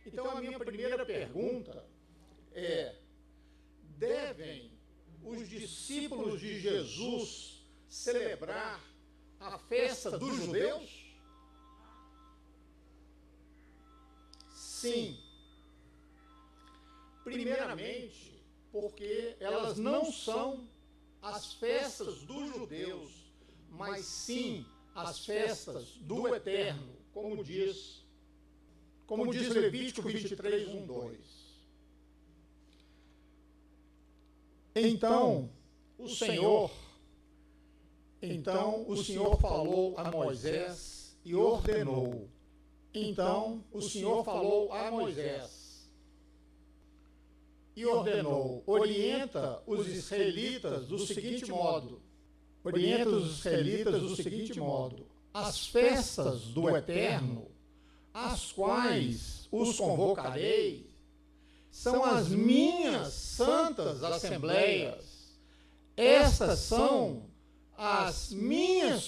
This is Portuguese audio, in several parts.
Então, a minha primeira pergunta é: devem os discípulos de Jesus celebrar a festa dos judeus? Sim. Primeiramente, porque elas não são as festas dos judeus, mas sim as festas do Eterno, como diz Levítico 23, 1, 2. Então, o Senhor falou a Moisés e ordenou. Então, o Senhor falou a Moisés e ordenou: orienta os israelitas do seguinte modo. As festas do Eterno, as quais os convocarei, são as minhas santas assembleias. Estas são as minhas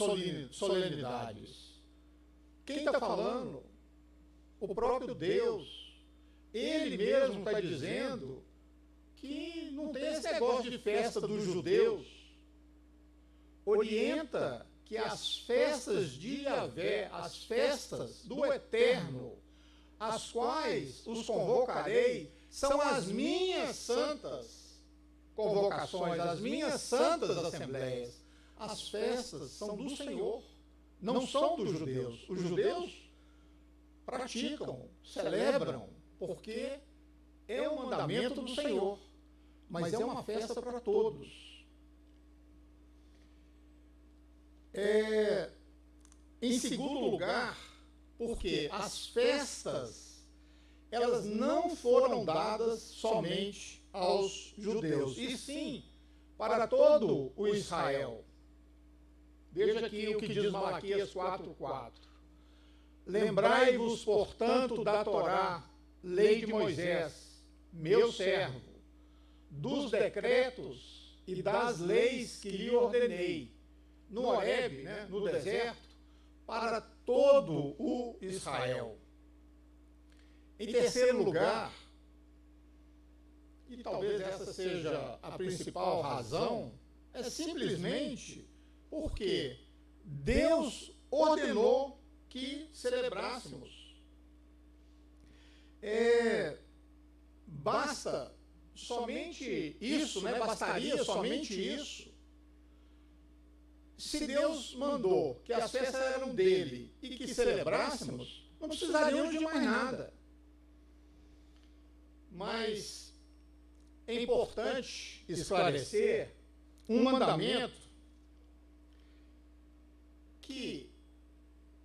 solenidades. Quem está falando? O próprio Deus. Ele mesmo está dizendo que não tem esse negócio de festa dos judeus. Orienta que as festas de Yahvé, as festas do Eterno, as quais os convocarei, são as minhas santas convocações, as minhas santas assembleias. As festas são do Senhor, não são dos judeus. Os judeus praticam, celebram, porque é um mandamento do Senhor, mas é uma festa para todos. Em segundo lugar, porque as festas, elas não foram dadas somente aos judeus, e sim para todo o Israel. Veja aqui o que diz Malaquias 4:4. Lembrai-vos, portanto, da Torá, lei de Moisés, meu servo, dos decretos e das leis que lhe ordenei, no Horebe, no deserto, para todo o Israel. Em terceiro lugar, e talvez essa seja a principal razão, é simplesmente porque Deus ordenou que celebrássemos. Basta somente isso, bastaria somente isso. Se Deus mandou que as festas eram dele e que celebrássemos, não precisaríamos de mais nada. Mas é importante esclarecer um mandamento que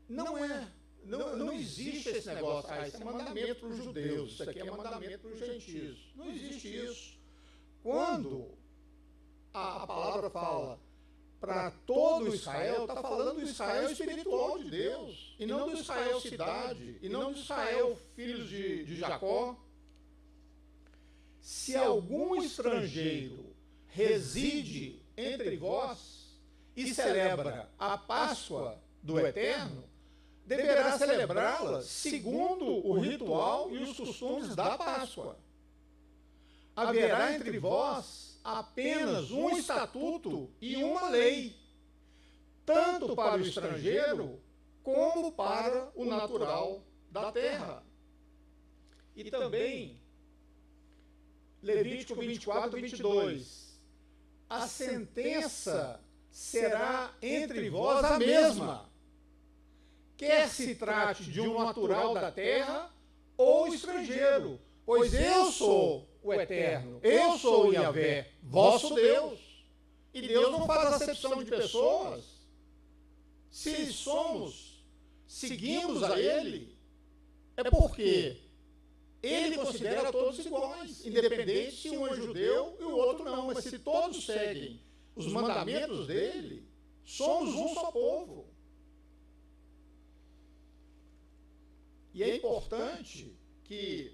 não existe esse negócio. Isso é mandamento para os judeus, isso aqui é mandamento para os gentios. Não existe isso. Quando a palavra fala para todo Israel, está falando do Israel espiritual de Deus, e não do Israel cidade, e não do Israel filhos de Jacó. Se algum estrangeiro reside entre vós e celebra a Páscoa do Eterno, deverá celebrá-la segundo o ritual e os costumes da Páscoa. Haverá entre vós apenas um estatuto e uma lei, tanto para o estrangeiro como para o natural da terra. E também, Levítico 24, 22, a sentença será entre vós a mesma, quer se trate de um natural da terra ou estrangeiro, pois eu sou o Eterno, eu sou o Yahvé, vosso Deus. E Deus não faz acepção de pessoas. Se seguimos a Ele, é porque Ele considera todos iguais, independente se um é judeu e o outro não. Mas se todos seguem os mandamentos dele, somos um só povo. E é importante que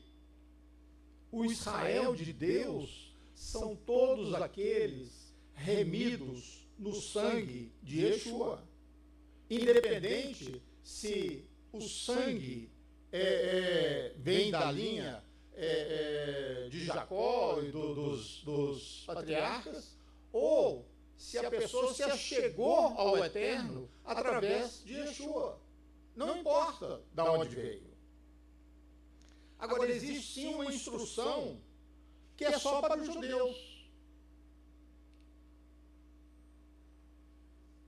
o Israel de Deus são todos aqueles remidos no sangue de Yeshua. Independente se o sangue vem da linha de Jacó e dos patriarcas, ou se a pessoa se achegou ao Eterno através de Yeshua. Não importa de onde veio. Agora, existe sim uma instrução que é só para os judeus.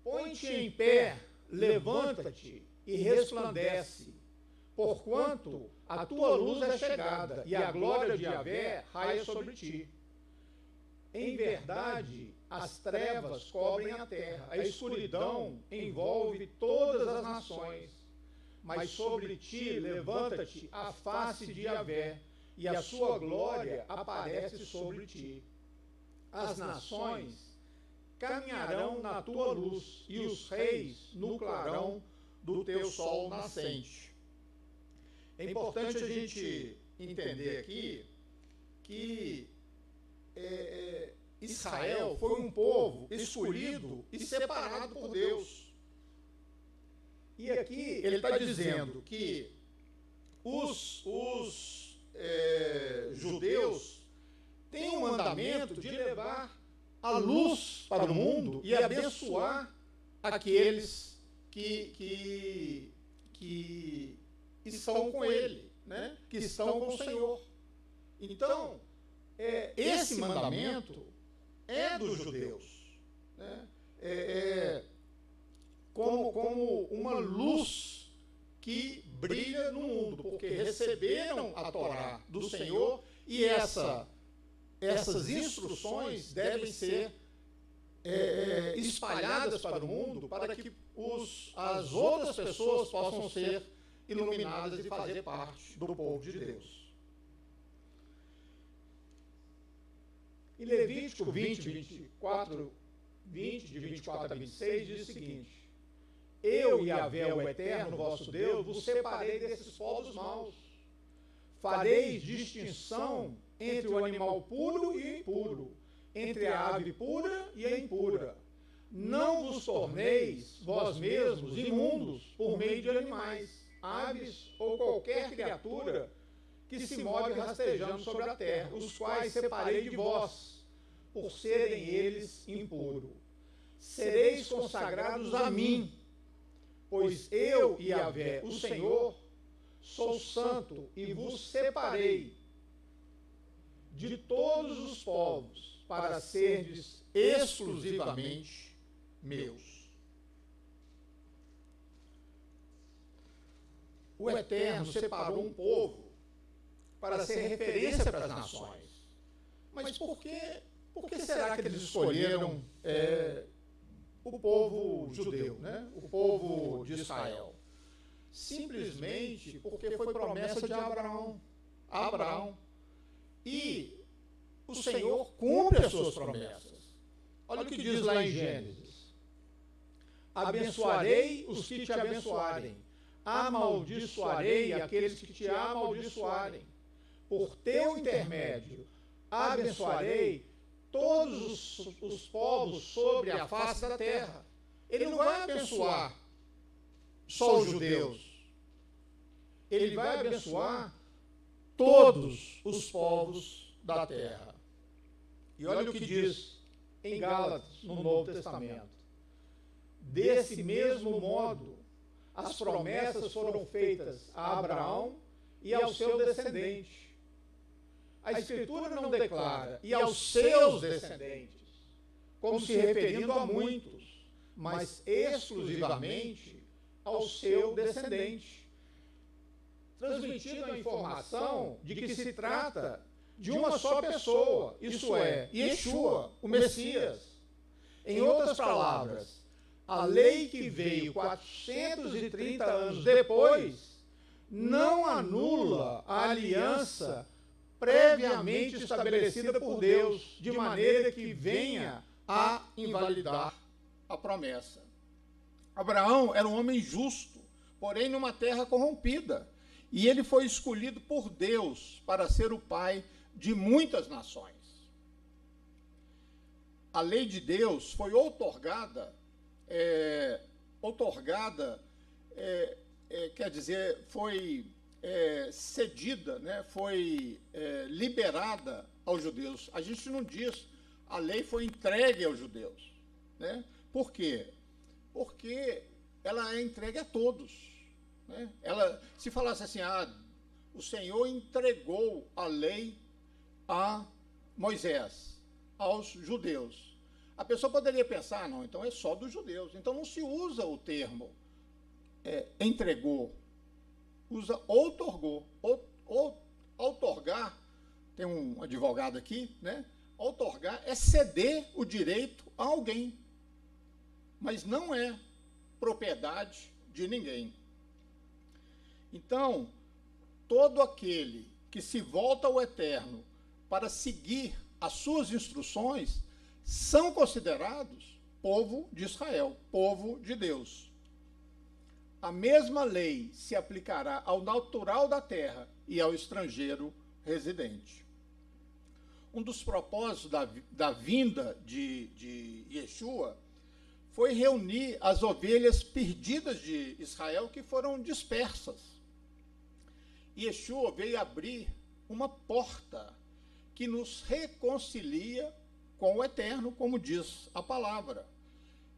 Põe-te em pé, levanta-te e resplandece, porquanto a tua luz é chegada e a glória de Yahvé raia sobre ti. Em verdade, as trevas cobrem a terra, a escuridão envolve todas as nações. Mas sobre ti levanta-te a face de Yahvé, e a sua glória aparece sobre ti. As nações caminharão na tua luz, e os reis no clarão do teu sol nascente. É importante a gente entender aqui que Israel foi um povo escolhido e separado por Deus. E aqui ele está dizendo que os judeus têm um mandamento de levar a luz para o mundo e abençoar aqueles que estão com ele, né? Que estão com o Senhor. Então, esse mandamento é dos judeus, né? Como uma luz que brilha no mundo, porque receberam a Torá do Senhor e essas instruções devem ser espalhadas para o mundo para que as outras pessoas possam ser iluminadas e fazer parte do povo de Deus. Em Levítico 20, de 24 a 26, diz o seguinte: eu, Yahvé, o Eterno, vosso Deus, vos separei desses povos maus. Fareis distinção entre o animal puro e impuro, entre a ave pura e a impura. Não vos torneis, vós mesmos, imundos por meio de animais, aves ou qualquer criatura que se move rastejando sobre a terra, os quais separei de vós, por serem eles impuros. Sereis consagrados a mim, pois eu, Yahvé, o Senhor, sou santo e vos separei de todos os povos para serdes exclusivamente meus. O Eterno separou um povo para ser referência para as nações. Mas por que será que eles escolheram o povo judeu, né? O povo de Israel? Simplesmente porque foi promessa de Abraão. E o Senhor cumpre as suas promessas. Olha o que diz lá em Gênesis: abençoarei os que te abençoarem, amaldiçoarei aqueles que te amaldiçoarem. Por teu intermédio, abençoarei todos os povos sobre a face da terra. Ele não vai abençoar só os judeus. Ele vai abençoar todos os povos da terra. E olha o que diz em Gálatas, no Novo Testamento: desse mesmo modo, as promessas foram feitas a Abraão e ao seu descendente. A Escritura não declara e aos seus descendentes, como se referindo a muitos, mas exclusivamente ao seu descendente, transmitindo a informação de que se trata de uma só pessoa, isso é, Yeshua, o Messias. Em outras palavras, a lei que veio 430 anos depois não anula a aliança previamente estabelecida por Deus, de maneira que venha a invalidar a promessa. Abraão era um homem justo, porém numa terra corrompida, e ele foi escolhido por Deus para ser o pai de muitas nações. A lei de Deus foi quer dizer, foi cedida, né, foi liberada aos judeus. A gente não diz a lei foi entregue aos judeus, né? Por quê? Porque ela é entregue a todos, né? Se falasse assim, o Senhor entregou a lei a Moisés, aos judeus. A pessoa poderia pensar, não, então é só dos judeus. Então não se usa o termo entregou, usa outorgou. Outorgar, tem um advogado aqui, né? Outorgar é ceder o direito a alguém, mas não é propriedade de ninguém. Então, todo aquele que se volta ao Eterno para seguir as suas instruções são considerados povo de Israel, povo de Deus. A mesma lei se aplicará ao natural da terra e ao estrangeiro residente. Um dos propósitos da vinda de Yeshua foi reunir as ovelhas perdidas de Israel que foram dispersas. Yeshua veio abrir uma porta que nos reconcilia com o Eterno, como diz a palavra.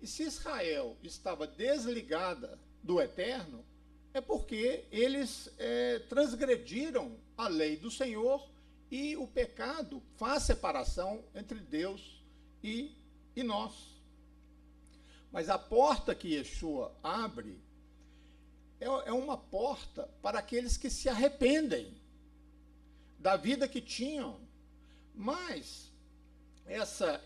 E se Israel estava desligada do Eterno, é porque eles transgrediram a lei do Senhor, e o pecado faz separação entre Deus e nós. Mas a porta que Yeshua abre é uma porta para aqueles que se arrependem da vida que tinham. Mas essa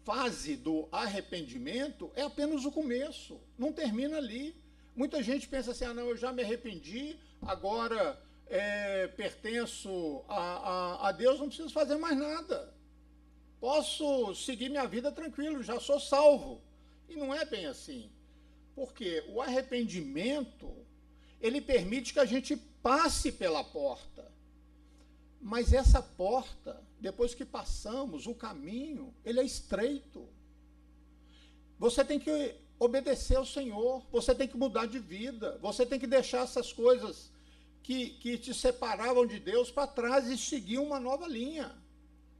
fase do arrependimento é apenas o começo, não termina ali. Muita gente pensa assim, não, eu já me arrependi, agora pertenço a Deus, não preciso fazer mais nada. Posso seguir minha vida tranquilo, já sou salvo. E não é bem assim. Porque o arrependimento, ele permite que a gente passe pela porta. Mas essa porta, depois que passamos, o caminho, ele é estreito. Você tem que obedecer ao Senhor, você tem que mudar de vida, você tem que deixar essas coisas que te separavam de Deus para trás e seguir uma nova linha.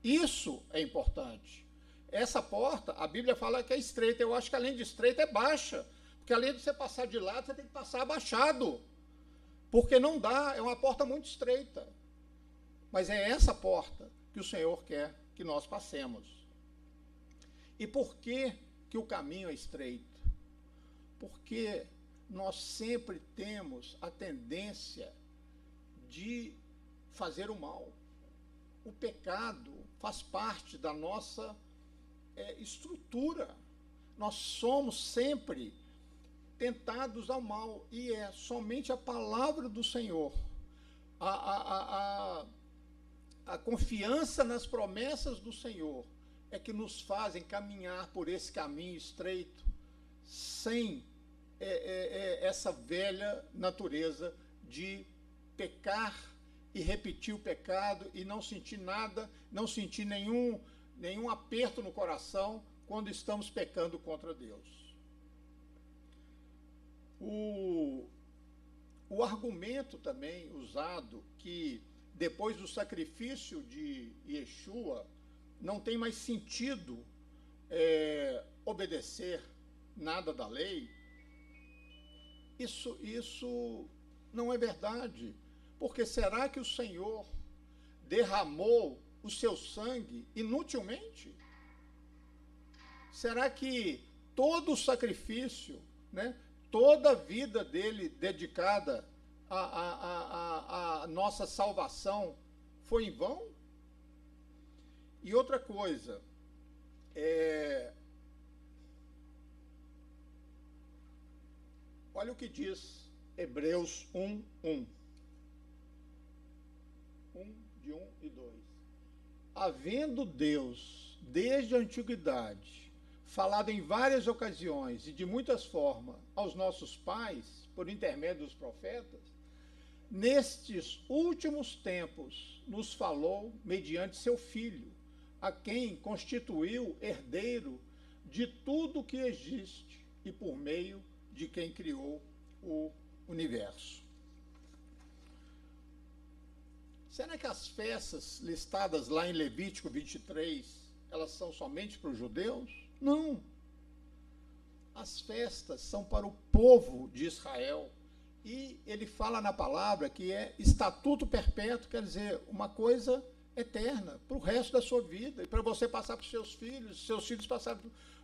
Isso é importante. Essa porta, a Bíblia fala que é estreita. Eu acho que além de estreita é baixa. Porque além de você passar de lado, você tem que passar abaixado. Porque não dá, é uma porta muito estreita. Mas é essa porta que o Senhor quer que nós passemos. E por que o caminho é estreito? Porque nós sempre temos a tendência de fazer o mal. O pecado faz parte da nossa estrutura. Nós somos sempre tentados ao mal, e é somente a palavra do Senhor, a confiança nas promessas do Senhor é que nos fazem caminhar por esse caminho estreito, sem essa velha natureza de pecar e repetir o pecado e não sentir nada, não sentir nenhum aperto no coração quando estamos pecando contra Deus. O argumento também usado que depois do sacrifício de Yeshua não tem mais sentido obedecer nada da lei, isso não é verdade. Porque será que o Senhor derramou o seu sangue inutilmente? Será que todo o sacrifício, né, toda a vida dele dedicada à nossa salvação foi em vão? E outra coisa, olha o que diz Hebreus 1:1. 1 e 2. Havendo Deus, desde a antiguidade, falado em várias ocasiões e de muitas formas aos nossos pais, por intermédio dos profetas, nestes últimos tempos nos falou mediante seu Filho, a quem constituiu herdeiro de tudo que existe e por meio de quem criou o universo. Será que as festas listadas lá em Levítico 23, elas são somente para os judeus? Não. As festas são para o povo de Israel. E ele fala na palavra que é estatuto perpétuo, quer dizer, uma coisa eterna, para o resto da sua vida. E para você passar para os seus filhos passar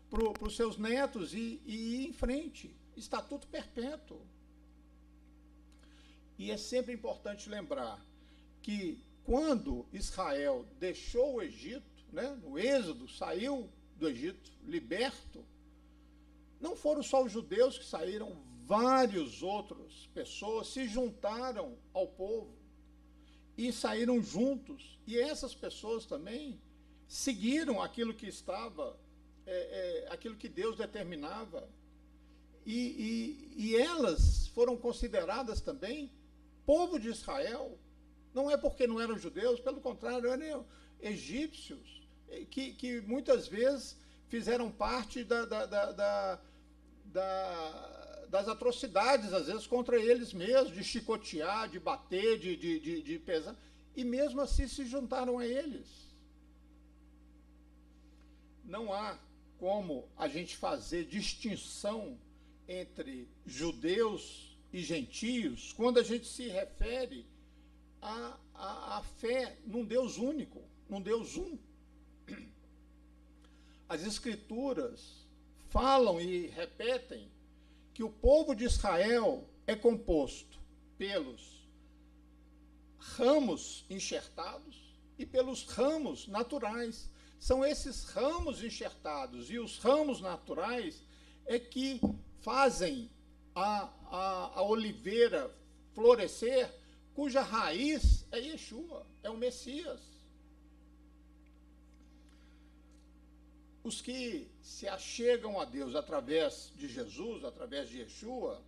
para os seus netos e ir em frente. Estatuto perpétuo. E é sempre importante lembrar que quando Israel deixou o Egito, né, no Êxodo, saiu do Egito, liberto, não foram só os judeus que saíram, várias outras pessoas se juntaram ao povo e saíram juntos. E essas pessoas também seguiram aquilo que estava, aquilo que Deus determinava. E elas foram consideradas também povo de Israel. Não é porque não eram judeus, pelo contrário, eram egípcios, que muitas vezes fizeram parte das atrocidades, às vezes, contra eles mesmos, de chicotear, de bater, de pesar, e mesmo assim se juntaram a eles. Não há como a gente fazer distinção entre judeus e gentios quando a gente se refere à fé num Deus único, num Deus um. As Escrituras falam e repetem que o povo de Israel é composto pelos ramos enxertados e pelos ramos naturais. São esses ramos enxertados e os ramos naturais é que fazem a oliveira florescer, cuja raiz é Yeshua, é o Messias. Os que se achegam a Deus através de Jesus, através de Yeshua,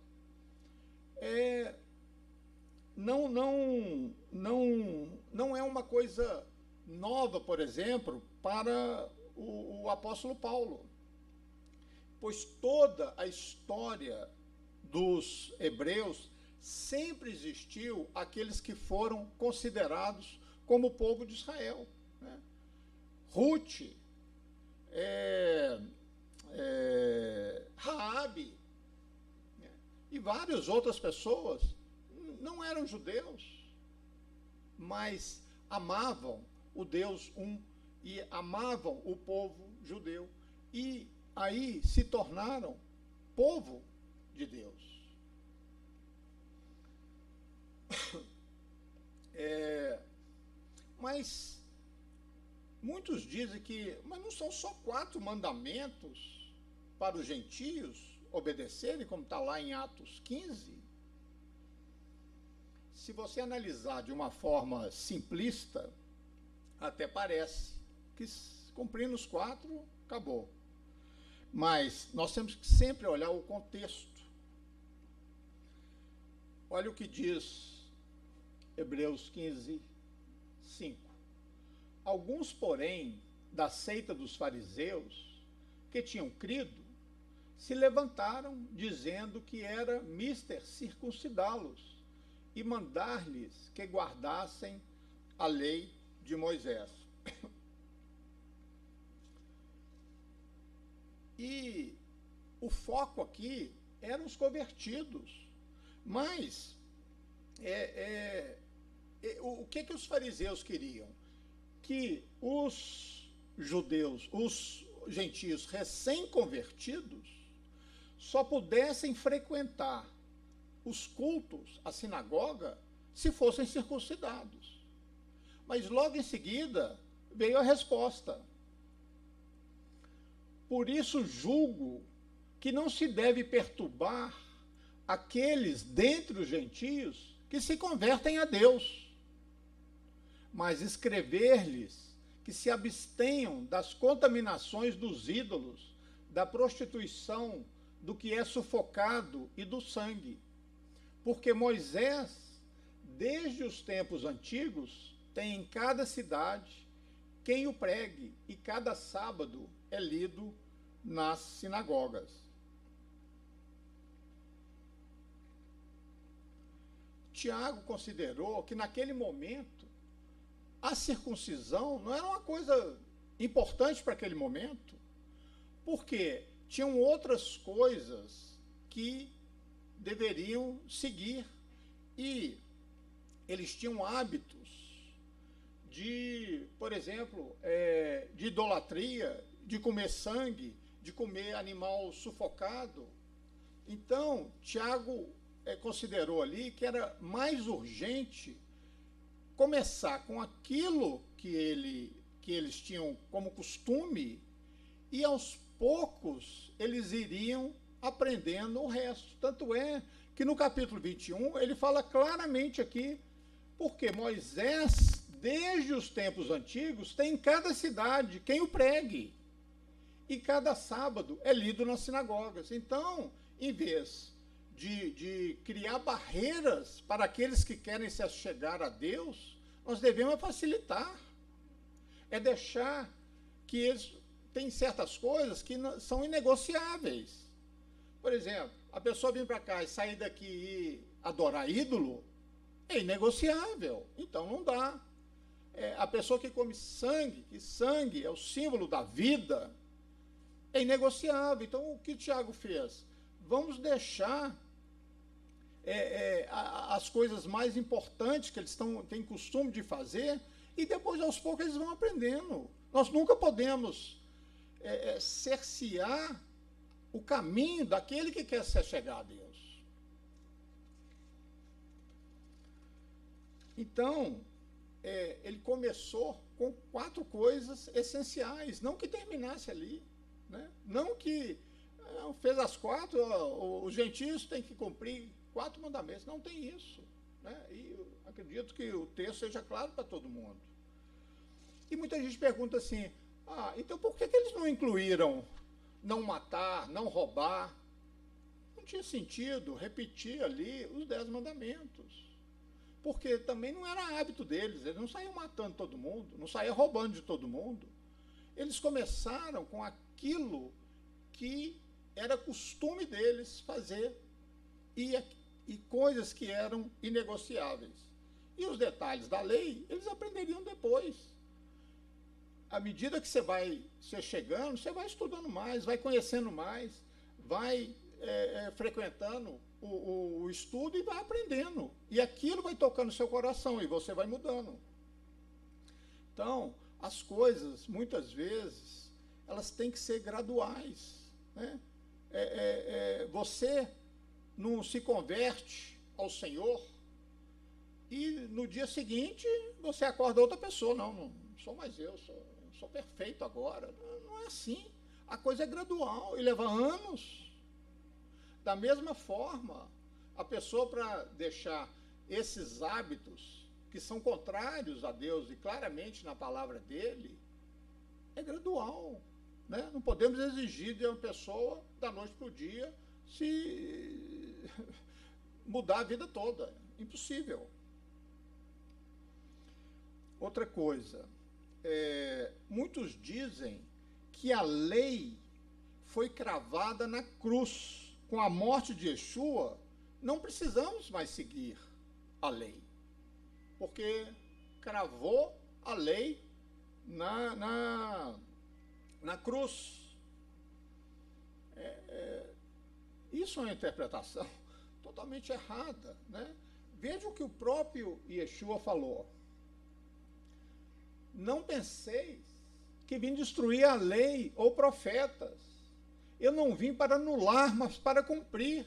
não é uma coisa nova, por exemplo, para o apóstolo Paulo, pois toda a história dos hebreus sempre existiu aqueles que foram considerados como o povo de Israel, né? Ruth, Raabe, né? E várias outras pessoas não eram judeus, mas amavam o Deus um e amavam o povo judeu, e aí se tornaram povo de Deus. Mas muitos dizem mas não são só 4 mandamentos para os gentios obedecerem, como está lá em Atos 15. Se você analisar de uma forma simplista, até parece que cumprindo os 4, acabou. Mas nós temos que sempre olhar o contexto. Olha o que diz Hebreus 15, 5. Alguns, porém, da seita dos fariseus, que tinham crido, se levantaram, dizendo que era mister circuncidá-los e mandar-lhes que guardassem a lei de Moisés. E o foco aqui eram os convertidos. Mas o que os fariseus queriam? Que os judeus, os gentios recém-convertidos, só pudessem frequentar os cultos, a sinagoga, se fossem circuncidados. Mas logo em seguida veio a resposta. Por isso julgo que não se deve perturbar aqueles dentre os gentios que se convertem a Deus, mas escrever-lhes que se abstenham das contaminações dos ídolos, da prostituição, do que é sufocado e do sangue. Porque Moisés, desde os tempos antigos, tem em cada cidade quem o pregue, e cada sábado é lido nas sinagogas. Tiago considerou que naquele momento a circuncisão não era uma coisa importante para aquele momento, porque tinham outras coisas que deveriam seguir, e eles tinham hábitos de, por exemplo, de idolatria, de comer sangue, de comer animal sufocado. Então, Tiago considerou ali que era mais urgente começar com aquilo que eles tinham como costume, e aos poucos eles iriam aprendendo o resto. Tanto é que no capítulo 21 ele fala claramente aqui, porque Moisés, desde os tempos antigos, tem em cada cidade quem o pregue, e cada sábado é lido nas sinagogas. Então, em vez de criar barreiras para aqueles que querem se achegar a Deus, nós devemos facilitar. É deixar que eles têm certas coisas que são inegociáveis. Por exemplo, a pessoa vir para cá e sair daqui e adorar ídolo, é inegociável, então não dá. A pessoa que come sangue, que sangue é o símbolo da vida, é inegociável. Então, o que Tiago fez? Vamos deixar as coisas mais importantes que eles têm costume de fazer, e depois, aos poucos, eles vão aprendendo. Nós nunca podemos cercear o caminho daquele que quer se chegar a Deus. Então, ele começou com 4 coisas essenciais, não que terminasse ali, né? Não que fez as 4, os gentios têm que cumprir 4 mandamentos, não tem isso, né? E eu acredito que o texto seja claro para todo mundo. E muita gente pergunta assim, então por que eles não incluíram não matar, não roubar? Não tinha sentido repetir ali os 10 mandamentos, porque também não era hábito deles, eles não saíam matando todo mundo, não saíam roubando de todo mundo. Eles começaram com aquilo que era costume deles fazer, e coisas que eram inegociáveis. E os detalhes da lei, eles aprenderiam depois. À medida que você vai chegando, você vai estudando mais, vai conhecendo mais, vai frequentando o estudo e vai aprendendo. E aquilo vai tocando o seu coração e você vai mudando. Então, as coisas, muitas vezes, elas têm que ser graduais, né? Você não se converte ao Senhor e no dia seguinte você acorda outra pessoa. Não sou mais eu, sou perfeito agora. Não é assim. A coisa é gradual e leva anos. Da mesma forma, a pessoa, para deixar esses hábitos que são contrários a Deus e claramente na palavra dele, é gradual, né? Não podemos exigir de uma pessoa da noite para o dia se mudar a vida toda. Impossível. Outra coisa, muitos dizem que a lei foi cravada na cruz. Com a morte de Yeshua, não precisamos mais seguir a lei, porque cravou a lei na cruz. Isso é uma interpretação totalmente errada, né? Veja o que o próprio Yeshua falou. Não penseis que vim destruir a lei ou profetas. Eu não vim para anular, mas para cumprir.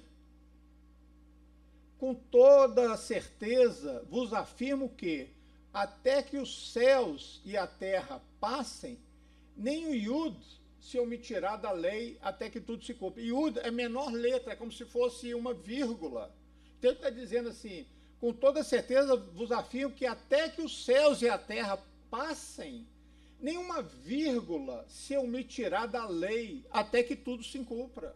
Com toda certeza vos afirmo que, até que os céus e a terra passem, nem o Iud se omitirá da lei até que tudo se cumpra. Iud é menor letra, é como se fosse uma vírgula. Então ele está dizendo assim, com toda certeza vos afirmo que até que os céus e a terra passem, nenhuma vírgula se omitirá da lei até que tudo se cumpra.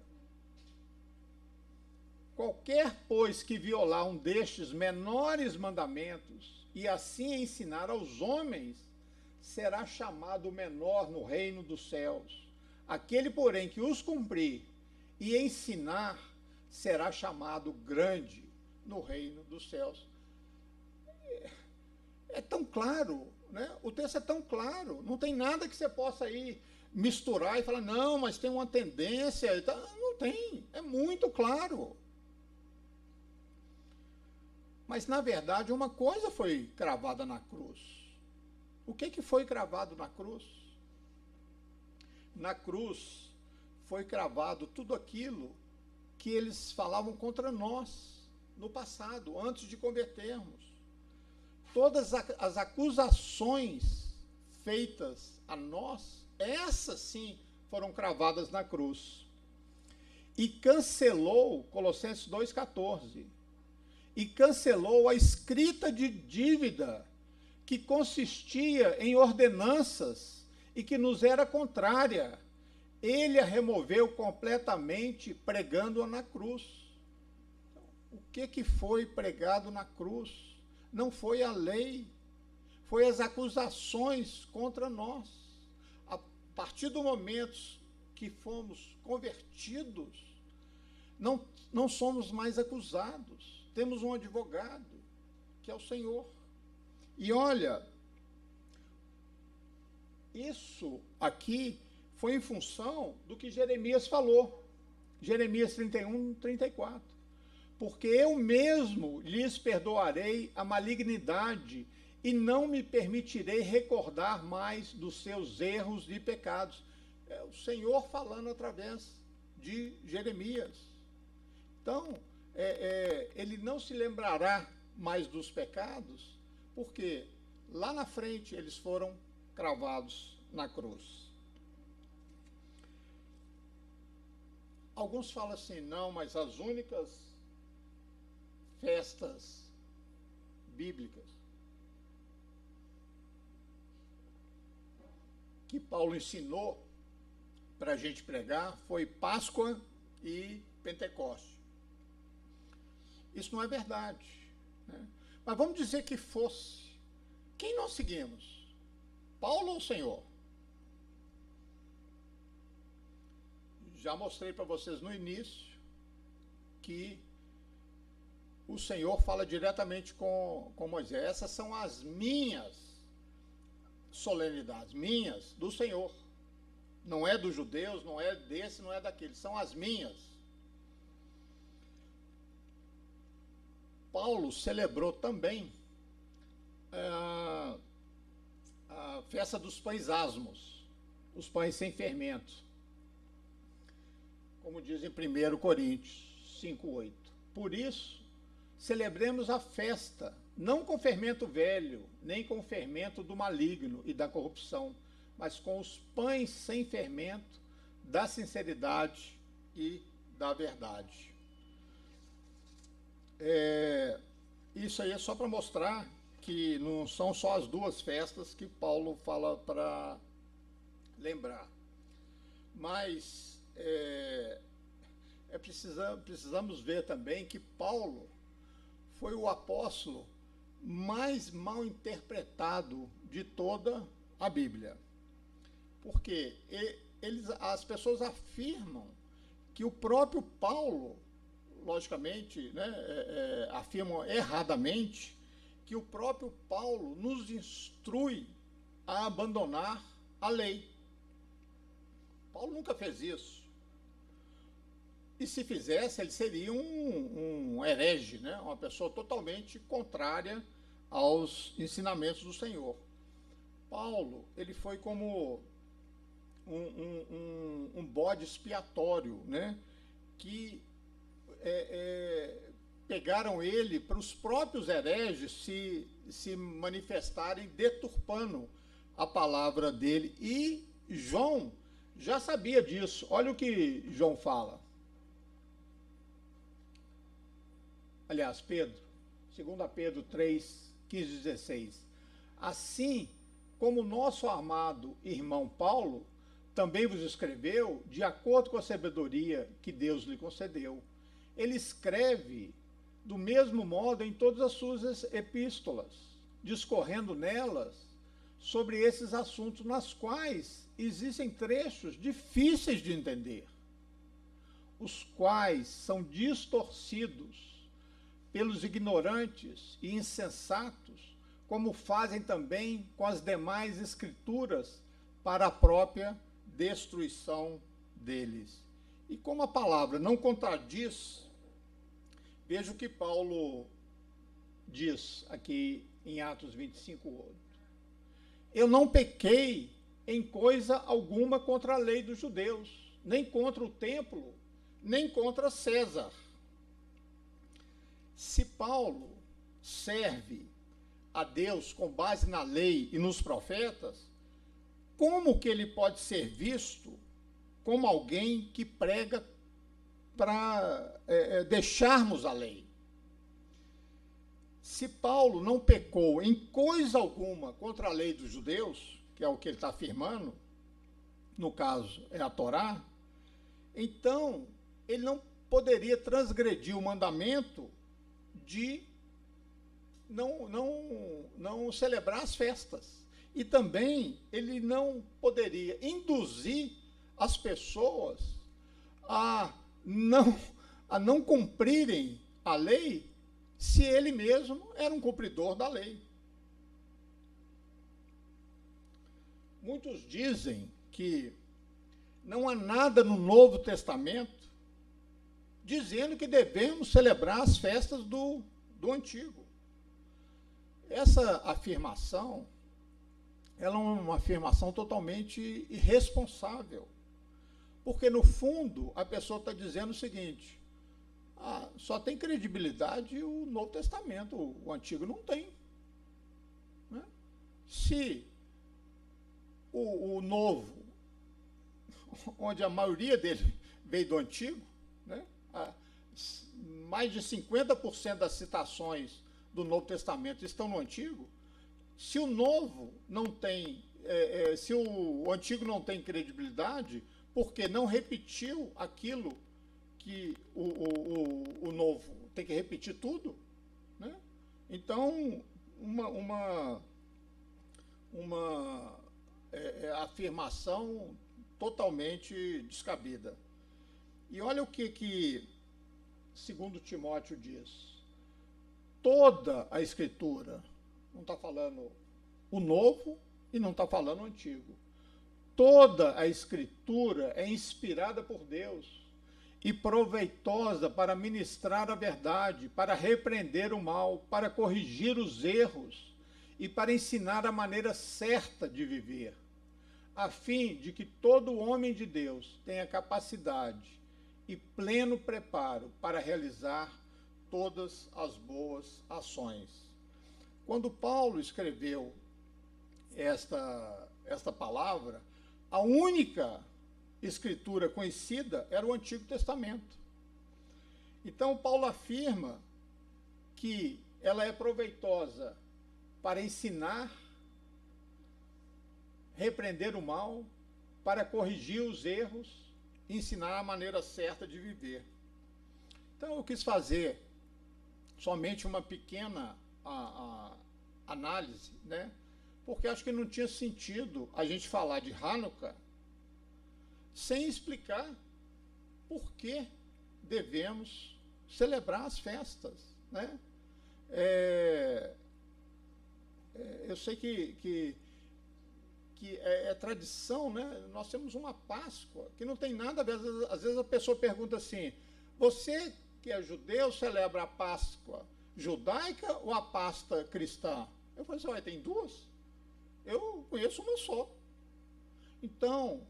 Qualquer, pois, que violar um destes menores mandamentos e assim ensinar aos homens, será chamado menor no reino dos céus. Aquele, porém, que os cumprir e ensinar, será chamado grande no reino dos céus. é tão claro, né? O texto é tão claro, não tem nada que você possa aí misturar e falar, não, mas tem uma tendência. Não tem, é muito claro. Mas, na verdade, uma coisa foi cravada na cruz. O que foi cravado na cruz? Na cruz foi cravado tudo aquilo que eles falavam contra nós no passado, antes de convertermos. Todas as acusações feitas a nós, essas sim foram cravadas na cruz. E cancelou, Colossenses 2,14, e cancelou a escrita de dívida que consistia em ordenanças e que nos era contrária. Ele a removeu completamente, pregando-a na cruz. O que foi pregado na cruz? Não foi a lei, foi as acusações contra nós. A partir do momento que fomos convertidos, não somos mais acusados. Temos um advogado, que é o Senhor. E olha, isso aqui foi em função do que Jeremias falou. Jeremias 31, 34. Porque eu mesmo lhes perdoarei a malignidade e não me permitirei recordar mais dos seus erros e pecados. É o Senhor falando através de Jeremias. Então, ele não se lembrará mais dos pecados, porque lá na frente eles foram cravados na cruz. Alguns falam assim, não, mas as únicas festas bíblicas que Paulo ensinou para a gente pregar foi Páscoa e Pentecostes. Isso não é verdade, né? Mas vamos dizer que fosse. Quem nós seguimos? Paulo ou o Senhor? Já mostrei para vocês no início que o Senhor fala diretamente com Moisés. Essas são as minhas solenidades, minhas, do Senhor. Não é dos judeus, não é desse, não é daquele, são as minhas. Paulo celebrou também a festa dos pães asmos, os pães sem fermento, como diz em 1 Coríntios 5:8. Por isso, celebremos a festa, não com fermento velho, nem com fermento do maligno e da corrupção, mas com os pães sem fermento, da sinceridade e da verdade. Isso aí é só para mostrar que não são só as duas festas que Paulo fala para lembrar. Mas precisamos ver também que Paulo foi o apóstolo mais mal interpretado de toda a Bíblia. Porque as pessoas afirmam que o próprio Paulo, logicamente, né, afirmam erradamente, que o próprio Paulo nos instrui a abandonar a lei. Paulo nunca fez isso. E se fizesse, ele seria um herege, né? Uma pessoa totalmente contrária aos ensinamentos do Senhor. Paulo, ele foi como um bode expiatório, né? Que pegaram ele para os próprios hereges se manifestarem deturpando a palavra dele. E João já sabia disso. Olha o que João fala. Aliás, Pedro, 2 Pedro 3, 15, 16. Assim como nosso amado irmão Paulo também vos escreveu, de acordo com a sabedoria que Deus lhe concedeu. Ele escreve do mesmo modo em todas as suas epístolas, discorrendo nelas sobre esses assuntos, nas quais existem trechos difíceis de entender, os quais são distorcidos pelos ignorantes e insensatos, como fazem também com as demais escrituras, para a própria destruição deles. E como a palavra não contradiz, veja o que Paulo diz aqui em Atos 25:8. Eu não pequei em coisa alguma contra a lei dos judeus, nem contra o templo, nem contra César. Se Paulo serve a Deus com base na lei e nos profetas, como que ele pode ser visto como alguém que prega para deixarmos a lei? Se Paulo não pecou em coisa alguma contra a lei dos judeus, que é o que ele está afirmando, no caso é a Torá, então ele não poderia transgredir o mandamento de não celebrar as festas. E também ele não poderia induzir as pessoas a não cumprirem a lei se ele mesmo era um cumpridor da lei. Muitos dizem que não há nada no Novo Testamento dizendo que devemos celebrar as festas do Antigo. Essa afirmação, ela é uma afirmação totalmente irresponsável, porque, no fundo, a pessoa está dizendo o seguinte: só tem credibilidade o Novo Testamento, o Antigo não tem. Né? Se o Novo, onde a maioria dele veio do Antigo, né? Mais de 50% das citações do Novo Testamento estão no Antigo. Se o Novo não tem, se o Antigo não tem credibilidade, porque não repetiu aquilo que o Novo tem que repetir tudo, né? Então, uma afirmação totalmente descabida. E olha o que 2 Timóteo diz. Toda a Escritura, não está falando o Novo e não está falando o Antigo. Toda a Escritura é inspirada por Deus e proveitosa para ministrar a verdade, para repreender o mal, para corrigir os erros e para ensinar a maneira certa de viver, a fim de que todo homem de Deus tenha capacidade e pleno preparo para realizar todas as boas ações. Quando Paulo escreveu esta palavra, a única escritura conhecida era o Antigo Testamento. Então, Paulo afirma que ela é proveitosa para ensinar, repreender o mal, para corrigir os erros, ensinar a maneira certa de viver. Então, eu quis fazer somente uma pequena análise, né? Porque acho que não tinha sentido a gente falar de Hanukkah sem explicar por que devemos celebrar as festas, né? Eu sei que é tradição, né? Nós temos uma Páscoa que não tem nada a ver. Às vezes a pessoa pergunta assim: você que é judeu celebra a Páscoa judaica ou a Páscoa cristã? Eu falei assim: tem duas? Eu conheço uma só. Então,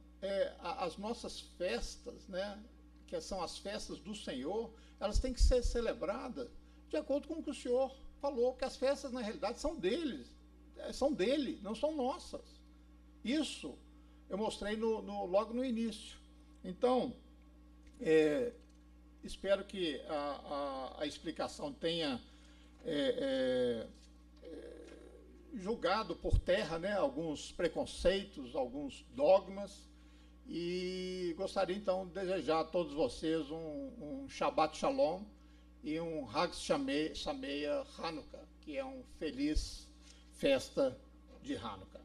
as nossas festas, né, que são as festas do Senhor, elas têm que ser celebradas de acordo com o que o Senhor falou, que as festas, na realidade, são deles, são dele, não são nossas. Isso eu mostrei logo no início. Então, espero que a explicação tenha julgado por terra, né, alguns preconceitos, alguns dogmas, e gostaria então de desejar a todos vocês um Shabbat Shalom e um Hag Sameach Hanukkah, que é uma feliz festa de Hanukkah.